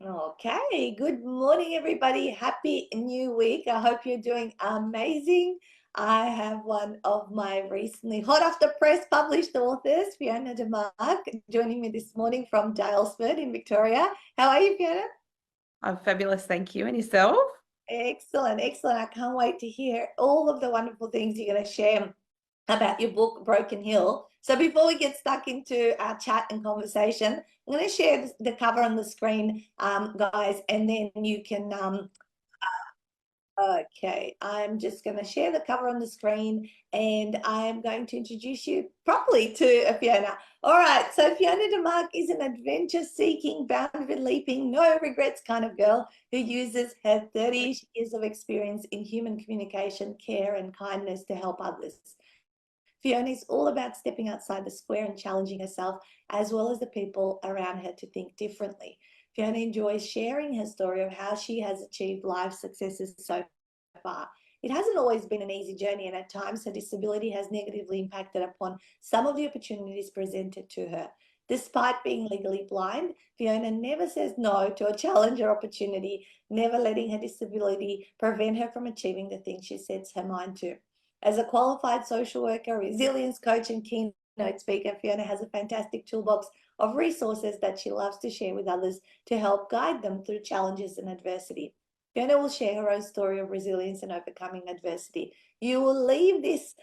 Okay, good morning, everybody. Happy new week. I hope you're doing amazing. I have one of my recently hot off the press published authors, Fiona Demark, joining me this morning from Dalesford in Victoria. How are you, Fiona? I'm fabulous, thank you. And yourself? Excellent, excellent. I can't wait to hear all of the wonderful things you're going to share about your book, Broken Hill. So before we get stuck into our chat and conversation, I'm going to share the cover on the screen, guys, and then you can okay, I'm just going to share the cover on the screen and I'm going to introduce you properly to Fiona. All right, so Fiona Demark is an adventure-seeking, boundary-leaping, no-regrets kind of girl who uses her 30 years of experience in human communication, care, and kindness to help others. Fiona is all about stepping outside the square and challenging herself, as well as the people around her to think differently. Fiona enjoys sharing her story of how she has achieved life successes so far. It hasn't always been an easy journey, and at times her disability has negatively impacted upon some of the opportunities presented to her. Despite being legally blind, Fiona never says no to a challenge or opportunity, never letting her disability prevent her from achieving the things she sets her mind to. As a qualified social worker, resilience coach, and keynote speaker, Fiona has a fantastic toolbox of resources that she loves to share with others to help guide them through challenges and adversity. Fiona will share her own story of resilience and overcoming adversity. You will leave this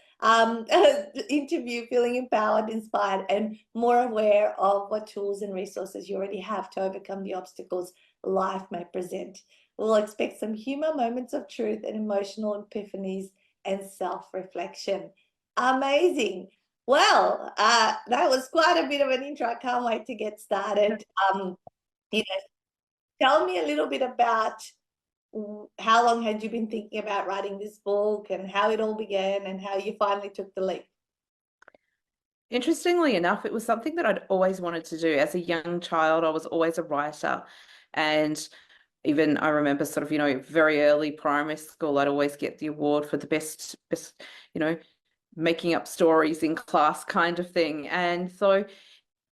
interview feeling empowered, inspired, and more aware of what tools and resources you already have to overcome the obstacles life may present. We'll expect some humor, moments of truth, and emotional epiphanies and self-reflection. Amazing. Well, that was quite a bit of an intro. I can't wait to get started. You know, tell me a little bit about how long had you been thinking about writing this book and how it all began and how you finally took the leap? Interestingly enough, it was something that I'd always wanted to do. As a young child, I was always a writer. And even I remember sort of, very early primary school, I'd always get the award for the best, you know, making up stories in class kind of thing. And so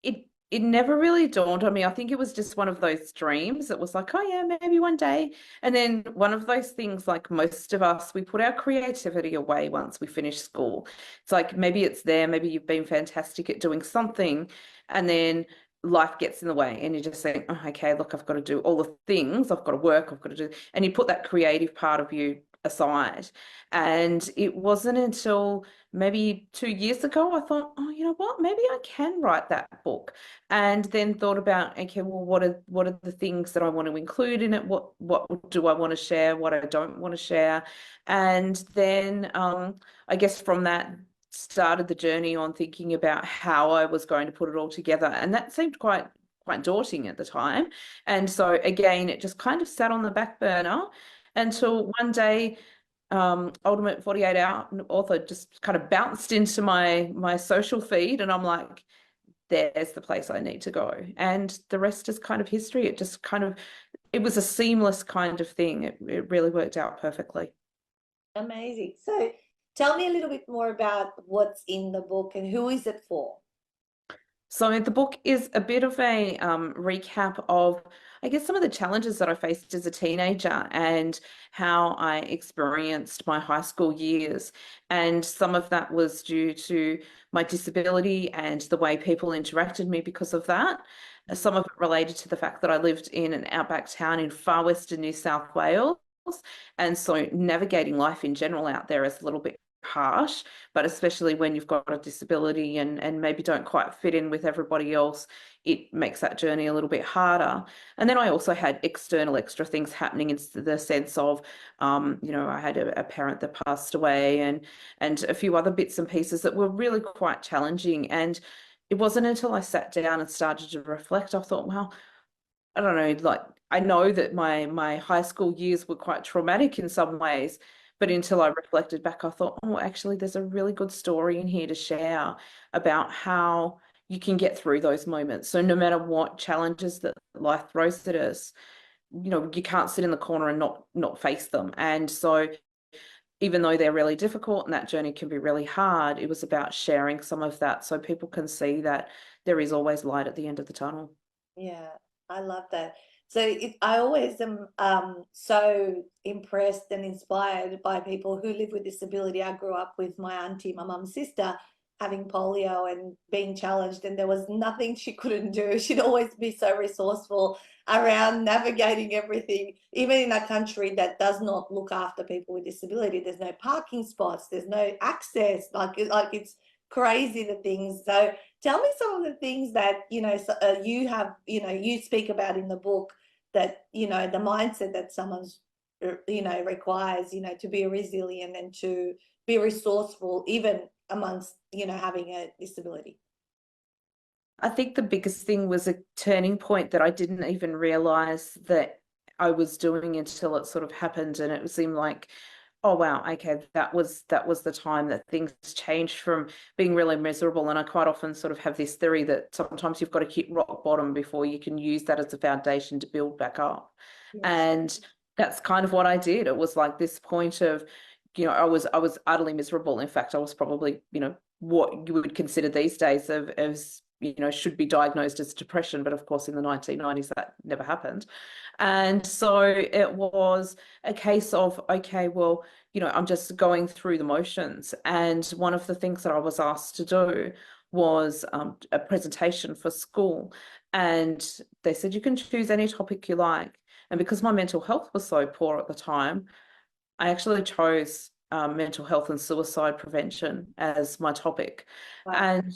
it never really dawned on me. I think it was just one of those dreams. It was like, oh yeah, maybe one day. And then one of those things, like most of us, we put our creativity away once we finish school. It's like maybe it's there, maybe you've been fantastic at doing something, and then life gets in the way and you just think, oh, okay, look, I've got to do all the things, I've got to work, I've got to do, and you put that creative part of you aside. And it wasn't until maybe 2 years ago I thought, oh, you know what, maybe I can write that book. And then thought about, okay, well, what are the things that I want to include in it? What do I want to share? What I don't want to share? And then I guess from that started the journey on thinking about how I was going to put it all together. And that seemed quite daunting at the time. And so again, it just kind of sat on the back burner until one day Ultimate 48 Hour author just kind of bounced into my social feed, and I'm like, there's the place I need to go. And the rest is kind of history. It just kind of, it was a seamless kind of thing. It really worked out perfectly. Amazing. So tell me a little bit more about what's in the book and who is it for? So the book is a bit of a recap of, I guess, some of the challenges that I faced as a teenager and how I experienced my high school years. And some of that was due to my disability and the way people interacted with me because of that. Some of it related to the fact that I lived in an outback town in far western New South Wales. And so navigating life in general out there is a little bit harsh, but especially when you've got a disability and maybe don't quite fit in with everybody else, it makes that journey a little bit harder. And then I also had external extra things happening in the sense of, I had a parent that passed away and a few other bits and pieces that were really quite challenging. And it wasn't until I sat down and started to reflect, I thought, well, I don't know, like I know that my high school years were quite traumatic in some ways, but until I reflected back, I thought, oh, actually, there's a really good story in here to share about how you can get through those moments. So no matter what challenges that life throws at us, you can't sit in the corner and not face them. And so even though they're really difficult and that journey can be really hard, it was about sharing some of that so people can see that there is always light at the end of the tunnel. Yeah. I love that. So I always am so impressed and inspired by people who live with disability. I grew up with my auntie, my mum's sister, having polio and being challenged, and there was nothing she couldn't do. She'd always be so resourceful around navigating everything, even in a country that does not look after people with disability. There's no parking spots, there's no access. Like it's crazy the things. So tell me some of the things that you have, you speak about in the book, that the mindset that someone's requires, to be resilient and to be resourceful even amongst having a disability. I think the biggest thing was a turning point that I didn't even realize that I was doing until it sort of happened, and it seemed like, oh wow, okay, that was the time that things changed from being really miserable. And I quite often sort of have this theory that sometimes you've got to hit rock bottom before you can use that as a foundation to build back up. Yes. And that's kind of what I did. It was like this point of, I was utterly miserable. In fact, I was probably, what you would consider these days as should be diagnosed as depression, but of course in the 1990s that never happened. And so it was a case of, okay, well, I'm just going through the motions. And one of the things that I was asked to do was a presentation for school. And they said, you can choose any topic you like. And because my mental health was so poor at the time, I actually chose mental health and suicide prevention as my topic. Wow. And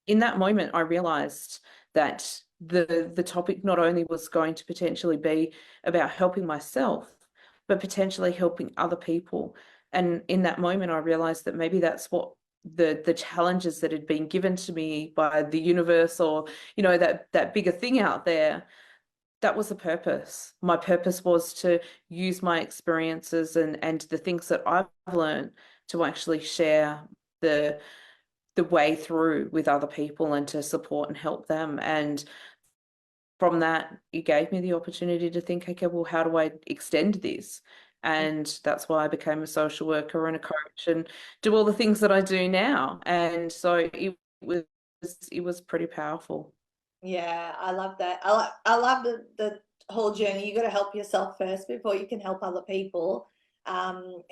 in that moment, I realized that the topic not only was going to potentially be about helping myself, but potentially helping other people. And in that moment, I realized that maybe that's what the challenges that had been given to me by the universe, or that bigger thing out there, that was the purpose. My purpose was to use my experiences and the things that I've learned to actually share the way through with other people and to support and help them. And from that, it gave me the opportunity to think, okay, well, how do I extend this? And that's why I became a social worker and a coach and do all the things that I do now. And so was it was pretty powerful. Yeah, I love that. I love the whole journey. You got to help yourself first before you can help other people. And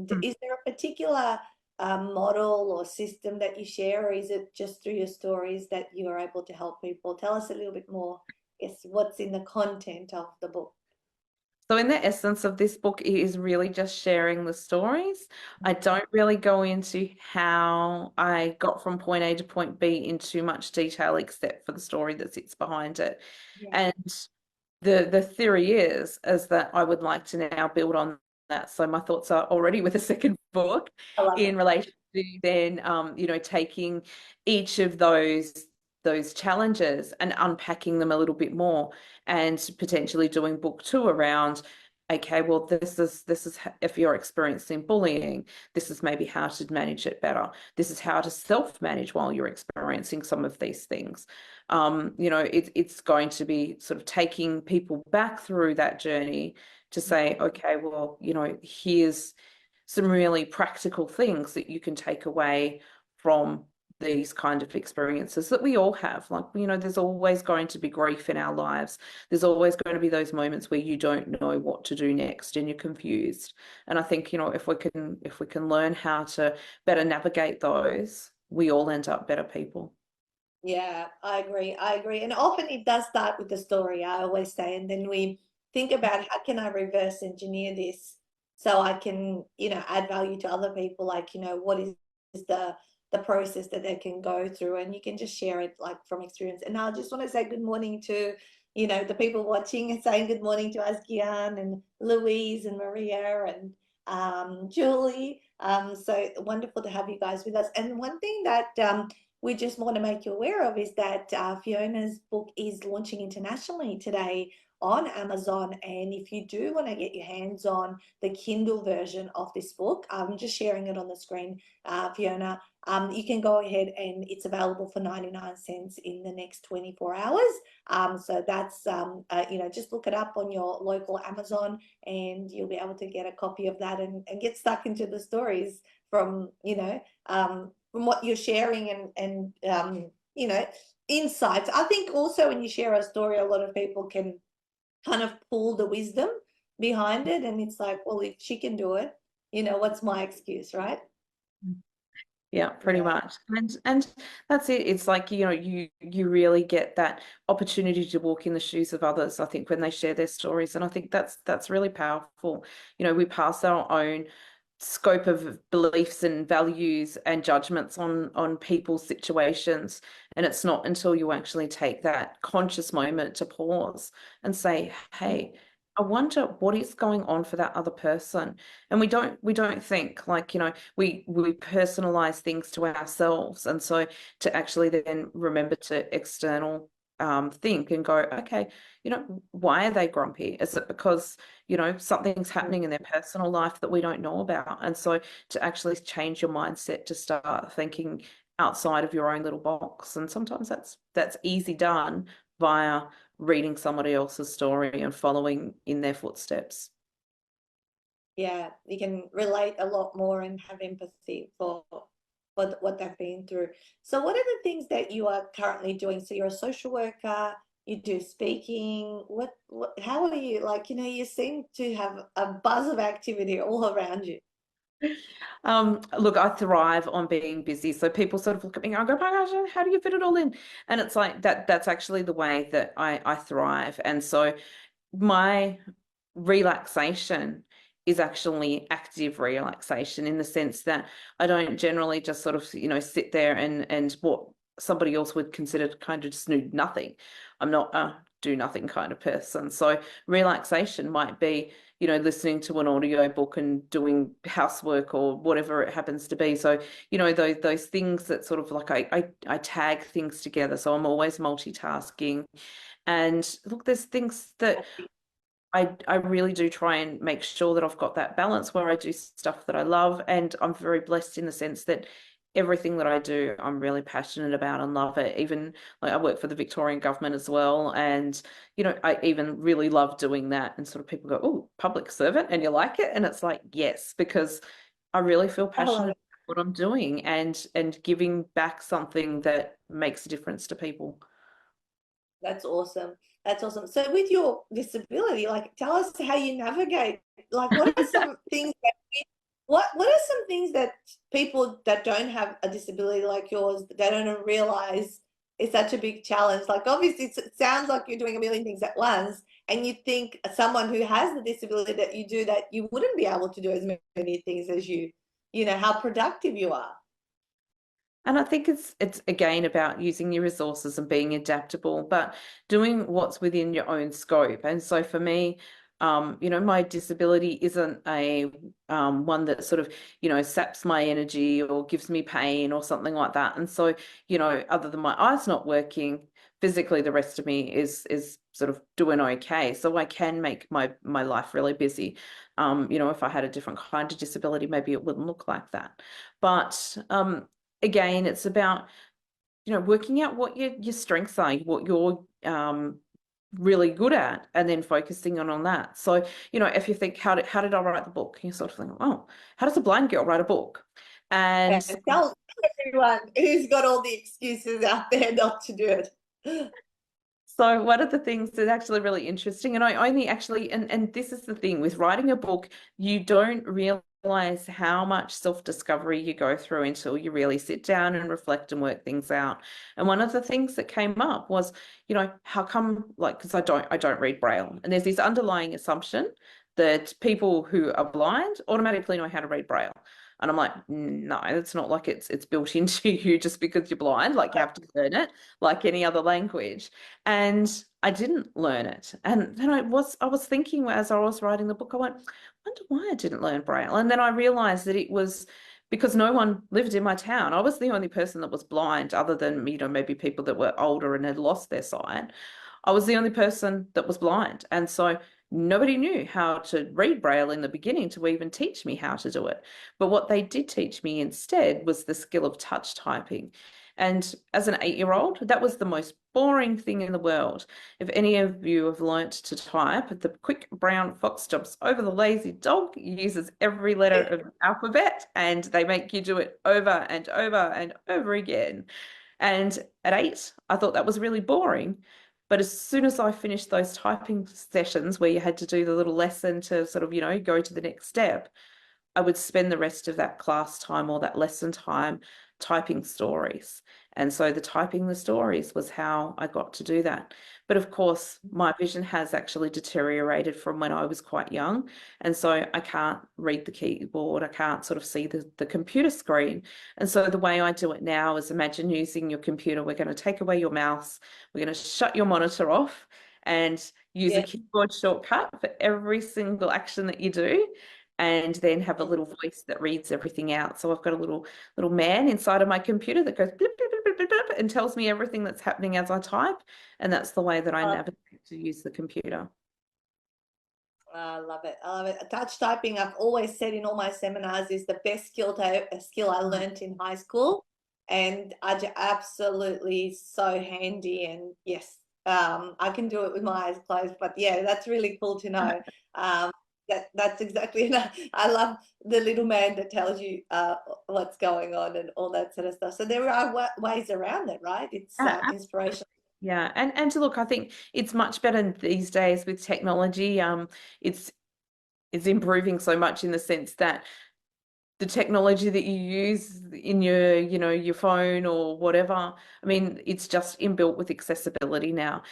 Mm. is there a particular model or system that you share, or is it just through your stories that you are able to help people? Tell us a little bit more. Yes, what's in the content of the book? So in the essence of this book, it is really just sharing the stories. I don't really go into how I got from point A to point B in too much detail, except for the story that sits behind it. Yeah, And the theory is that I would like to now build on that. So my thoughts are already with a second book I love it. in relation to then taking each of those challenges and unpacking them a little bit more, and potentially doing book two around, okay, well, this is if you're experiencing bullying, this is maybe how to manage it better. This is how to self-manage while you're experiencing some of these things. It's going to be sort of taking people back through that journey to say, okay, well, here's some really practical things that you can take away from these kind of experiences that we all have. Like, there's always going to be grief in our lives. There's always going to be those moments where you don't know what to do next and you're confused. And I think, if we can learn how to better navigate those, we all end up better people. Yeah, I agree. I agree. And often it does start with the story, I always say. And then we think about how can I reverse engineer this so I can, add value to other people. Like, what is the process that they can go through, and you can just share it like from experience. And I just want to say good morning to, the people watching, and saying good morning to Asgian and Louise and Maria and Julie. So wonderful to have you guys with us. And one thing that we just want to make you aware of is that Fiona's book is launching internationally today on Amazon. And if you do want to get your hands on the Kindle version of this book, I'm just sharing it on the screen, Fiona. You can go ahead, and it's available for 99 cents in the next 24 hours. So that's, just look it up on your local Amazon, and you'll be able to get a copy of that and get stuck into the stories from what you're sharing, and insights. I think also when you share a story, a lot of people can kind of pull the wisdom behind it. And it's like, well, if she can do it, what's my excuse, right? Yeah, pretty Yeah. much. And that's it. It's like, you really get that opportunity to walk in the shoes of others, I think, when they share their stories. And I think that's really powerful. We pass our own scope of beliefs and values and judgments on people's situations. And it's not until you actually take that conscious moment to pause and say, hey, I wonder what is going on for that other person. And we don't think, like, we personalize things to ourselves. And so to actually then remember to external think and go, okay, why are they grumpy? Is it because, something's happening in their personal life that we don't know about? And so to actually change your mindset to start thinking outside of your own little box. And sometimes that's easy done via reading somebody else's story and following in their footsteps. Yeah, you can relate a lot more and have empathy for what they've been through. So what are the things that you are currently doing? So you're a social worker, you do speaking. How are you? Like, you seem to have a buzz of activity all around you. Look, I thrive on being busy. So people sort of look at me and I go, my gosh, how do you fit it all in? And it's like that's actually the way that I thrive. And so my relaxation is actually active relaxation, in the sense that I don't generally just sort of, sit there and what somebody else would consider kind of just do nothing. I'm not a do nothing kind of person. So relaxation might be, listening to an audio book and doing housework or whatever it happens to be. So, those things that sort of like I tag things together. So I'm always multitasking. And look, there's things that I really do try and make sure that I've got that balance where I do stuff that I love. And I'm very blessed in the sense that everything that I do, I'm really passionate about and love it. Even like I work for the Victorian government as well. And, I even really love doing that. And sort of people go, oh, public servant, and you like it? And it's like, yes, because I really feel I love passionate it. about what I'm doing and giving back something that makes a difference to people. That's awesome. That's awesome. So with your disability, like tell us how you navigate. Like what are some things that what are some things that people that don't have a disability like yours, they don't realize is such a big challenge? Like obviously it sounds like you're doing a million things at once, and you think someone who has the disability that you do that you wouldn't be able to do as many things as how productive you are. And I think it's again about using your resources and being adaptable, but doing what's within your own scope. And so for me, my disability isn't a one that sort of, saps my energy or gives me pain or something like that. And so, other than my eyes not working, physically the rest of me is sort of doing okay. So I can make my life really busy. If I had a different kind of disability, maybe it wouldn't look like that. But again, it's about, working out what your strengths are, what you're really good at, and then focusing on that. So, if you think, how did I write the book? You sort of think, oh, how does a blind girl write a book? And And tell everyone who's got all the excuses out there not to do it. so one of the things that's actually really interesting, and I only actually, and this is the thing with writing a book, you don't realize how much self-discovery you go through until you really sit down and reflect and work things out. And one of the things that came up was, how come, like, because I don't read Braille, and there's this underlying assumption that people who are blind automatically know how to read Braille. And I'm like, no, it's not like it's built into you just because you're blind. Like you have to learn it like any other language. And I didn't learn it. And then I was thinking as I was writing the book, I went, I wonder why I didn't learn Braille. And then I realized that it was because no one lived in my town. I was the only person that was blind, other than, maybe people that were older and had lost their sight. I was the only person that was blind. And so nobody knew how to read Braille in the beginning to even teach me how to do it. But what they did teach me instead was the skill of touch typing. And as an 8-year-old, that was the most boring thing in the world. If any of you have learnt to type, the quick brown fox jumps over the lazy dog uses every letter of the alphabet, and they make you do it over and over and over again. And at 8, I thought that was really boring. But as soon as I finished those typing sessions where you had to do the little lesson to sort of, go to the next step, I would spend the rest of that class time or that lesson time typing stories. And so the typing the stories was how I got to do that. But of course, my vision has actually deteriorated from when I was quite young. And so I can't read the keyboard. I can't sort of see the computer screen. And so the way I do it now is, imagine using your computer. We're going to take away your mouse. We're going to shut your monitor off and use a Yeah. keyboard shortcut for every single action that you do, and then have a little voice that reads everything out. So I've got a little man inside of my computer that goes blip, blip, blip, blip, blip, blip, and tells me everything that's happening as I type. And that's the way that I navigate to use the computer. I love it. I love it. Touch typing, I've always said in all my seminars, is the best skill I learned in high school. And absolutely so handy. And yes, I can do it with my eyes closed. But yeah, that's really cool to know. That's exactly enough. I love the little man that tells you what's going on and all that sort of stuff. So there are ways around it, right? It's Yeah, inspirational. yeah. And to look, I think it's much better these days with technology. It's it's improving so much in the sense that the technology that you use in your, your phone or whatever, I mean, it's just inbuilt with accessibility now.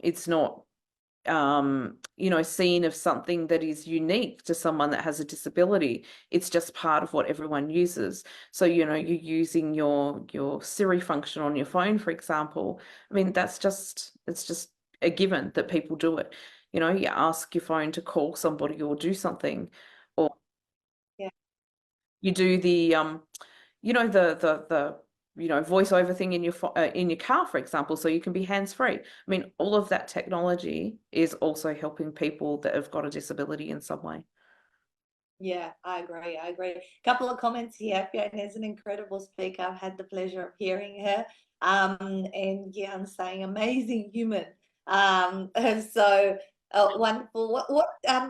It's not seen of something that is unique to someone that has a disability. It's just part of what everyone uses. So, you're using your Siri function on your phone, for example. I mean, it's just a given that people do it. You ask your phone to call somebody or do something, or Yeah. you do the voiceover thing in your car, for example, so you can be hands-free. I mean, all of that technology is also helping people that have got a disability in some way. Yeah, I agree. I agree. Couple of comments here. Fiona is an incredible speaker. I've had the pleasure of hearing her. And yeah, I'm saying amazing human. And so wonderful.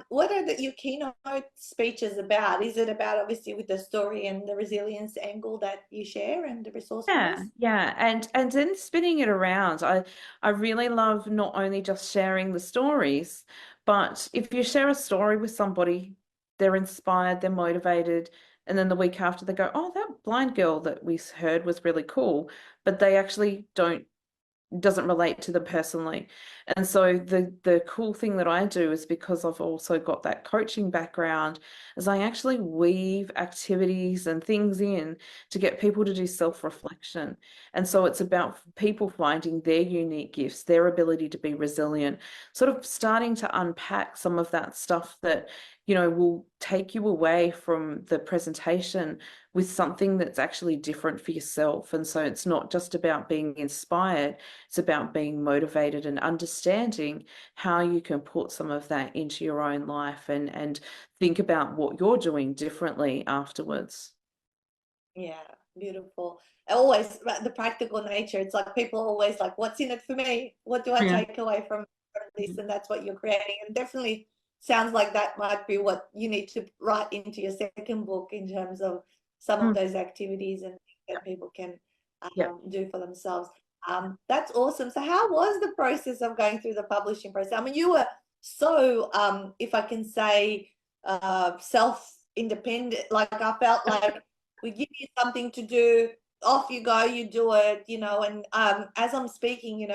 What are your keynote speeches about? Is it about, obviously, with the story and the resilience angle that you share and the Yeah, resourcefulness? yeah, and then spinning it around. I really love not only just sharing the stories, but if you share a story with somebody, they're inspired, they're motivated, and then the week after they go, "Oh, that blind girl that we heard was really cool," but they actually don't doesn't relate to them personally. And so the cool thing that I do is, because I've also got that coaching background, is I actually weave activities and things in to get people to do self-reflection. And so it's about people finding their unique gifts, their ability to be resilient, sort of starting to unpack some of that stuff that, will take you away from the presentation with something that's actually different for yourself. And so it's not just about being inspired, it's about being motivated and understanding how you can put some of that into your own life, and think about what you're doing differently afterwards. Yeah, beautiful. Always the practical nature. It's like people always like, what's in it for me? What do I Yeah. take away from this? And that's what you're creating. And definitely sounds like that might be what you need to write into your second book in terms of some of Mm. those activities and things that people can Yeah. do for themselves. That's awesome. So how was the process of going through the publishing process? I mean, you were so, if I can say, self-independent. Like I felt like we give you something to do, off you go, you do it, and as I'm speaking,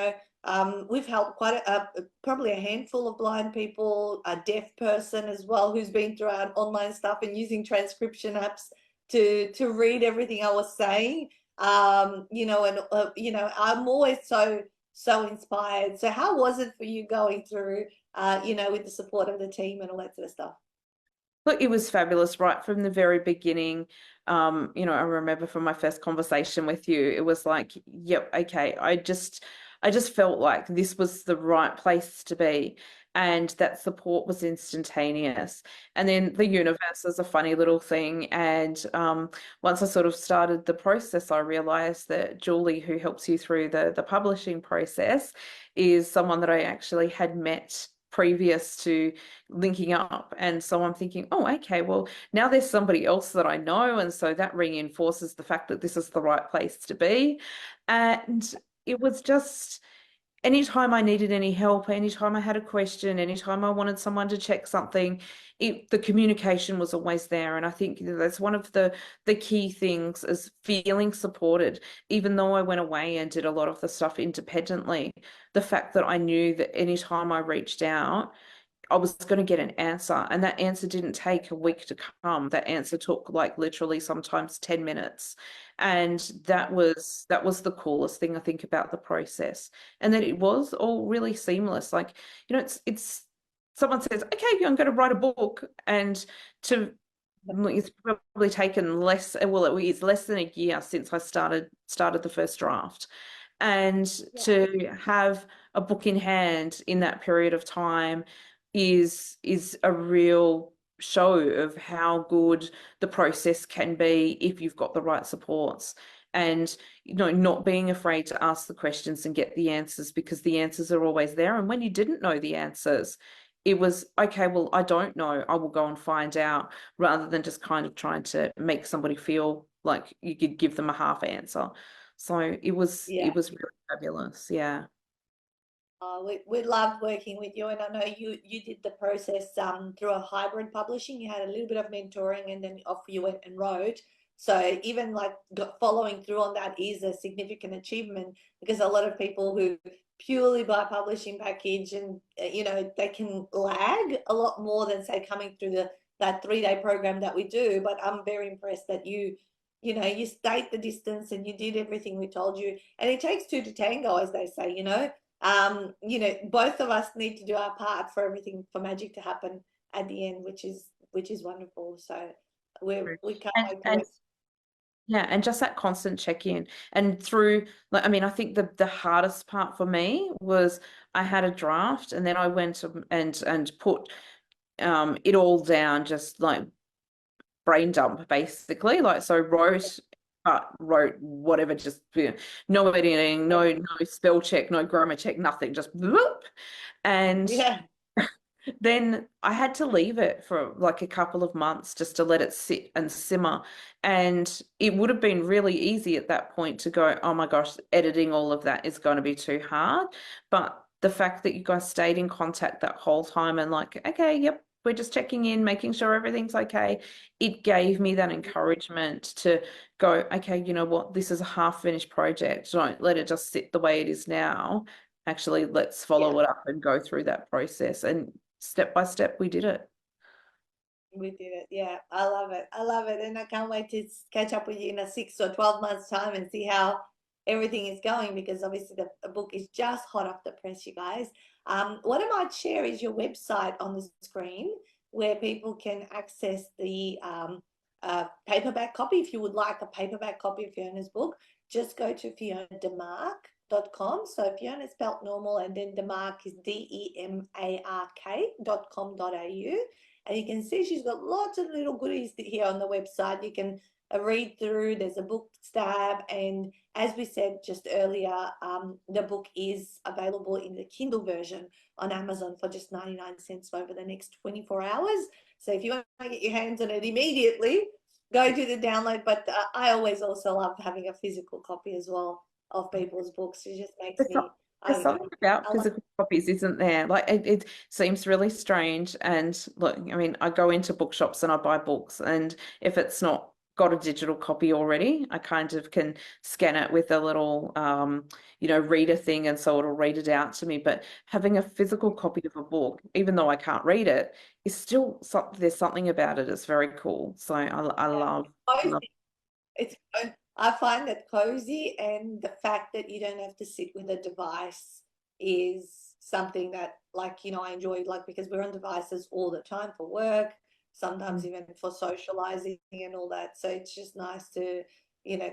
we've helped probably a handful of blind people, a deaf person as well, who's been through our online stuff and using transcription apps to read everything I was saying. And I'm always so inspired. So how was it for you going through, with the support of the team and all that sort of stuff? Look, it was fabulous right from the very beginning. I remember from my first conversation with you, it was like, yep, okay. I just felt like this was the right place to be. And that support was instantaneous. And then the universe is a funny little thing. And once I sort of started the process, I realized that Julie, who helps you through the publishing process, is someone that I actually had met previous to linking up. And so I'm thinking, oh, okay, well, now there's somebody else that I know. And so that reinforces the fact that this is the right place to be. And it was just anytime I needed any help, anytime I had a question, anytime I wanted someone to check something, the communication was always there. And I think that's one of the key things is feeling supported. Even though I went away and did a lot of the stuff independently, the fact that I knew that anytime I reached out, I was going to get an answer, and that answer didn't take a week to come. That answer took like literally sometimes 10 minutes. And that was the coolest thing I think about the process. And that it was all really seamless. Like, it's someone says, okay, I'm going to write a book, and to it's probably taken less, well, it's less than a year since I started the first draft. And to have a book in hand in that period of time is a real show of how good the process can be if you've got the right supports. And not being afraid to ask the questions and get the answers, because the answers are always there. And when you didn't know the answers, it was okay, well, I don't know, I will go and find out, rather than just kind of trying to make somebody feel like you could give them a half answer. So it was Yeah. it was really fabulous. Yeah. We loved working with you, and I know you did the process through a hybrid publishing. You had a little bit of mentoring, and then off you went and wrote. So even like following through on that is a significant achievement, because a lot of people who purely buy publishing package, and they can lag a lot more than say coming through that 3-day program that we do. But I'm very impressed that you stayed the distance and you did everything we told you. And it takes two to tango, as they say. Both of us need to do our part for everything, for magic to happen at the end, which is wonderful. So we can't And, wait to and work. yeah, and just that constant check-in. And through, like, I mean, I think the hardest part for me was I had a draft, and then I went and put it all down, just like brain dump basically. Like, so wrote whatever, just no editing, no spell check, no grammar check, nothing, just whoop. And Yeah, then I had to leave it for like a couple of months just to let it sit and simmer. And it would have been really easy at that point to go, oh my gosh, editing all of that is going to be too hard. But the fact that you guys stayed in contact that whole time and like, okay, yep, we're just checking in, making sure everything's okay. It gave me that encouragement to go, okay, you know what, this is a half finished project. Don't let it just sit the way it is now. Actually, let's yeah, follow it up and go through that process. And step by step, we did it. we did it. Yeah, I love it. I love it, and I can't wait to catch up with you in a 6 or 12 months time and see how everything is going, because obviously the book is just hot off the press, you guys. What I might share is your website on the screen, where people can access the paperback copy. If you would like a paperback copy of Fiona's book, just go to FionaDemark.com. So Fiona is spelled normal, and then Demark is DEMARK.com.au. And you can see she's got lots of little goodies here on the website. You can read through. There's a book tab, and as we said just earlier, the book is available in the Kindle version on Amazon for just 99 cents over the next 24 hours. So if you want to get your hands on it immediately, go to the download. But I always also love having a physical copy as well of people's books. It just makes There's, some- me, I there's don't know, something about I love. physical copies, isn't there? Like it seems really strange. And look, I mean, I go into bookshops and I buy books, and if it's not got a digital copy already, I kind of can scan it with a little reader thing, and so it'll read it out to me. But having a physical copy of a book, even though I can't read it, is still something, there's something about it. It's very cool. So I Yeah. love. It's I find that cozy, and the fact that you don't have to sit with a device is something that, like, I enjoy, like, because we're on devices all the time for work, sometimes even for socializing and all that. So it's just nice to,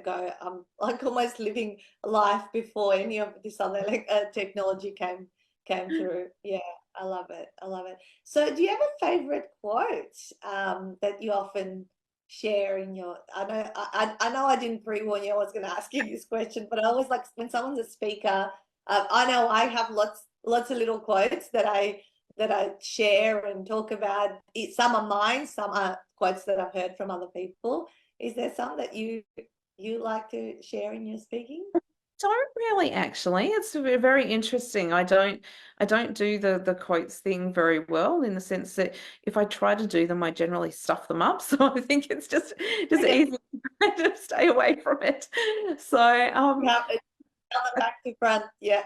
go, like almost living life before any of this other technology came through. Yeah, I love it. I love it. So do you have a favorite quote that you often share in your, I know I didn't pre-warn you I was going to ask you this question, but I always like when someone's a speaker. I know I have lots of little quotes that I share and talk about. Some are mine, some are quotes that I've heard from other people. Is there some that you like to share in your speaking? Don't really actually. It's very interesting. I don't do the quotes thing very well, in the sense that if I try to do them, I generally stuff them up. So I think it's just Okay. easy to stay away from it. So Yeah, it's coming back to front. Yeah.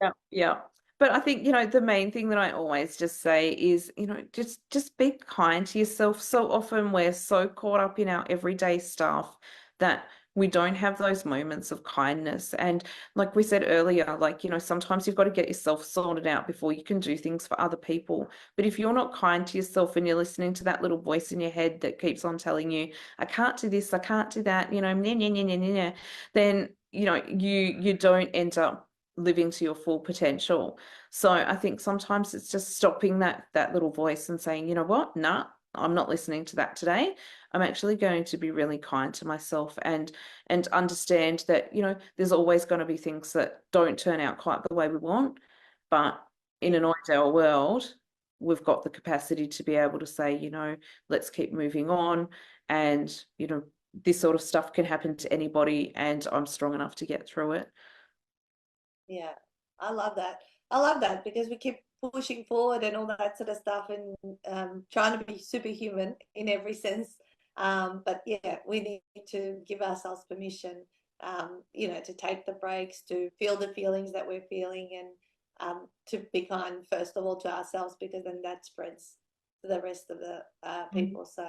yeah, yeah. But I think, the main thing that I always just say is, just be kind to yourself. So often we're so caught up in our everyday stuff that we don't have those moments of kindness. And like we said earlier, like, sometimes you've got to get yourself sorted out before you can do things for other people. But if you're not kind to yourself and you're listening to that little voice in your head that keeps on telling you, I can't do this, I can't do that, nah, nah, nah, nah, nah, nah, then, you don't end up living to your full potential. So I think sometimes it's just stopping that little voice and saying, you know what, nah, I'm not listening to that today. I'm actually going to be really kind to myself and understand that, there's always going to be things that don't turn out quite the way we want. But in an ideal world, we've got the capacity to be able to say, let's keep moving on. And, this sort of stuff can happen to anybody, and I'm strong enough to get through it. Yeah, I love that. I love that because we keep pushing forward and all that sort of stuff, and trying to be superhuman in every sense. But yeah, we need to give ourselves permission, to take the breaks, to feel the feelings that we're feeling, and to be kind first of all to ourselves, because then that spreads to the rest of the people. So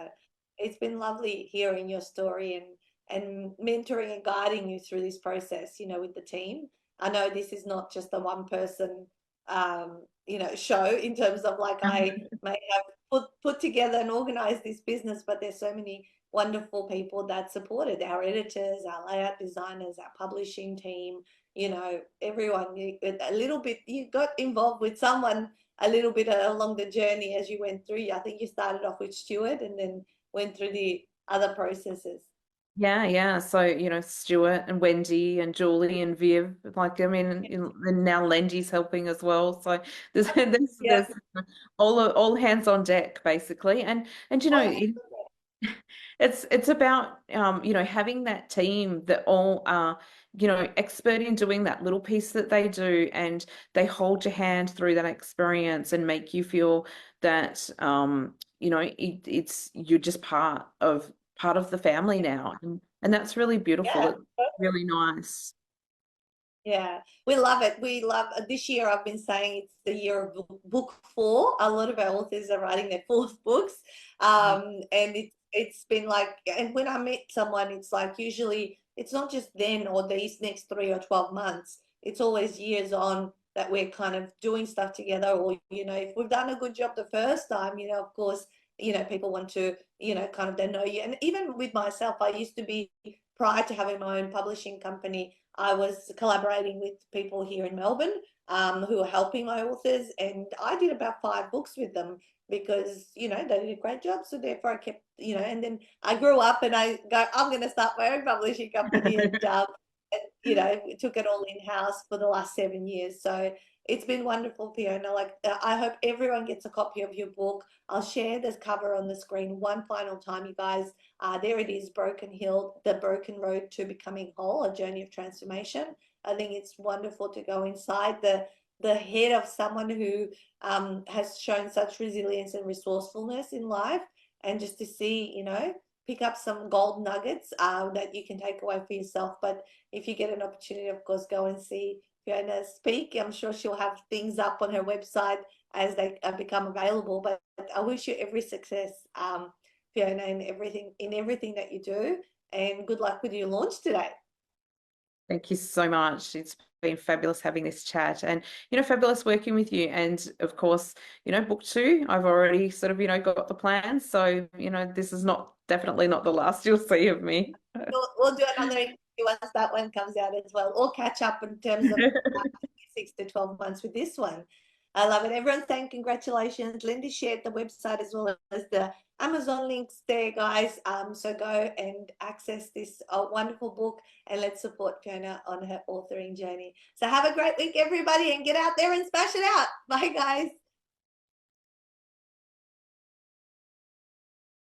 it's been lovely hearing your story and mentoring and guiding you through this process, with the team. I know this is not just a one person, show, in terms of like I may have put together and organized this business, but there's so many wonderful people that supported, our editors, our layout designers, our publishing team, everyone. A little bit, you got involved with someone a little bit along the journey as you went through. I think you started off with Stuart and then went through the other processes. Yeah, yeah. So, Stuart and Wendy and Julie and Viv, like, I mean, and now Lendy's helping as well. So Yeah. there's all hands on deck basically. And it's about having that team that all are expert in doing that little piece that they do, and they hold your hand through that experience and make you feel that it's you're just part of the family now, and that's really beautiful. Yeah. It's really nice. Yeah, we love it. We love this year. I've been saying it's the year of book four. A lot of our authors are writing their fourth books, and it's been like. And when I meet someone, it's like usually it's not just then or these next 3 or 12 months. It's always years on that we're kind of doing stuff together. Or if we've done a good job the first time, of course, people want to kind of they know you. And even with myself, I used to be, prior to having my own publishing company, I was collaborating with people here in Melbourne, who are helping my authors, and I did about 5 books with them because they did a great job. So therefore, I kept, and then I grew up and I go, I'm going to start my own publishing company, and took it all in house for the last 7 years. So it's been wonderful, Fiona. Like, I hope everyone gets a copy of your book. I'll share this cover on the screen one final time, you guys. There it is, Broken Hill, The Broken Road to Becoming Whole, A Journey of Transformation. I think it's wonderful to go inside the head of someone who has shown such resilience and resourcefulness in life, and just to see, pick up some gold nuggets that you can take away for yourself. But if you get an opportunity, of course, go and see Fiona speak. I'm sure she'll have things up on her website as they become available. But I wish you every success, Fiona, in everything that you do, and good luck with your launch today. Thank you so much. It's been fabulous having this chat, and fabulous working with you. And of course, book 2, I've already sort of got the plans. So this is definitely not the last you'll see of me. We'll do another interview once that one comes out as well, or catch up in terms of 6 to 12 months with this one. I love it. Everyone's saying congratulations. Linda shared the website as well as the Amazon links there, guys. So go and access this wonderful book, and let's support Fiona on her authoring journey. So have a great week, everybody, and get out there and smash it out. Bye, guys.